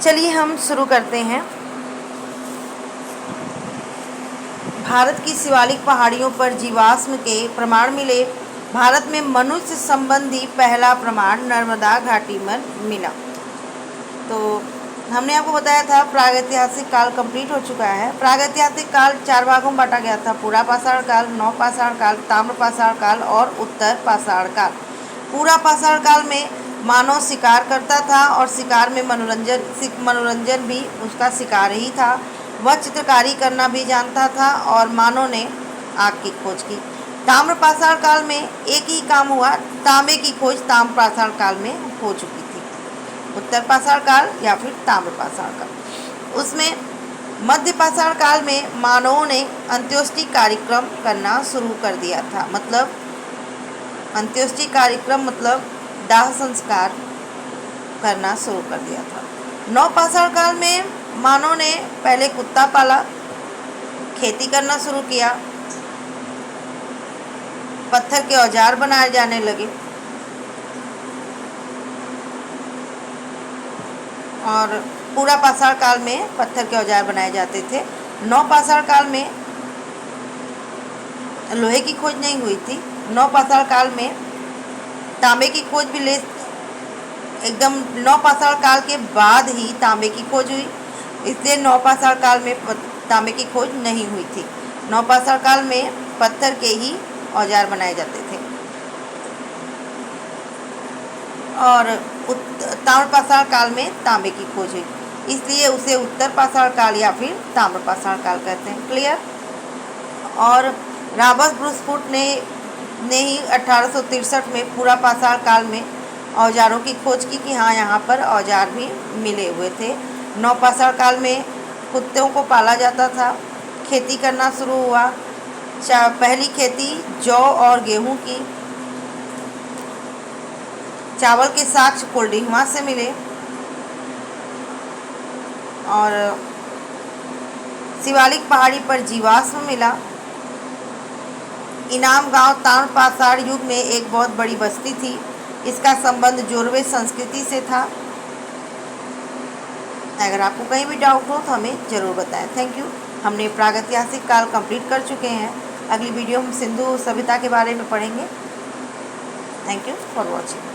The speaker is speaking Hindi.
चलिए हम शुरू करते हैं। भारत की शिवालिक पहाड़ियों पर जीवाश्म के प्रमाण मिले। भारत में मनुष्य संबंधी पहला प्रमाण नर्मदा घाटी में मिला। तो हमने आपको बताया था प्रागैतिहासिक काल कंप्लीट हो चुका है। प्रागैतिहासिक काल 4 भागों में बांटा गया था: पूरा पाषाण काल, नवपाषाण काल, ताम्र पाषाण काल और उत्तर पाषाण काल। पूरा पाषाण काल में मानव शिकार करता था और शिकार में मनोरंजन भी उसका शिकार ही था। वह चित्रकारी करना भी जानता था और मानव ने आग की खोज की। ताम्र पाषाण काल में एक ही काम हुआ, तांबे की खोज ताम्र पाषाण काल में हो चुकी थी। उत्तर पाषाण काल या फिर ताम्र पाषाण काल, उसमें मध्य पाषाण काल में मानवों ने अंत्योष्टि कार्यक्रम करना शुरू कर दिया था। मतलब अंत्योष्टि कार्यक्रम मतलब दाह संस्कार करना शुरू कर दिया था। नवपाषाण काल में मानव ने पहले कुत्ता पाला, खेती करना शुरू किया, पत्थर के औजार बनाए जाने लगे और पूरा पाषाण काल में पत्थर के औजार बनाए जाते थे। नवपाषाण काल में लोहे की खोज नहीं हुई थी। नवपाषाण काल में तांबे की खोज भी एकदम नवपाषाण काल के बाद ही तांबे की खोज हुई, इसलिए नवपाषाण काल में तांबे की खोज नहीं हुई थी। नवपाषाण काल में पत्थर के ही औजार बनाए जाते थे और ताम्र पाषाण काल में तांबे की खोज हुई, इसलिए उसे उत्तर पाषाण काल या फिर ताम्र पाषाण काल कहते हैं। क्लियर। और रॉबर्ट ब्रूसफुट ने ही 1863 में पूरा पाषाण काल में औजारों की खोज की कि हाँ, यहाँ पर औजार भी मिले हुए थे। नवपाषाण काल में कुत्तों को पाला जाता था, खेती करना शुरू हुआ। पहली खेती जौ और गेहूं की। चावल के साक्ष्य कोल्डिंगमा से मिले और शिवालिक पहाड़ी पर जीवाश्म मिला। इनाम गांव ताम्र पाषाण युग में एक बहुत बड़ी बस्ती थी। इसका संबंध जोरवे संस्कृति से था। अगर आपको कहीं भी डाउट हो तो हमें ज़रूर बताएं। Thank you. हमने प्रागैतिहासिक काल कंप्लीट कर चुके हैं। अगली वीडियो हम सिंधु सभ्यता के बारे में पढ़ेंगे। Thank you for watching.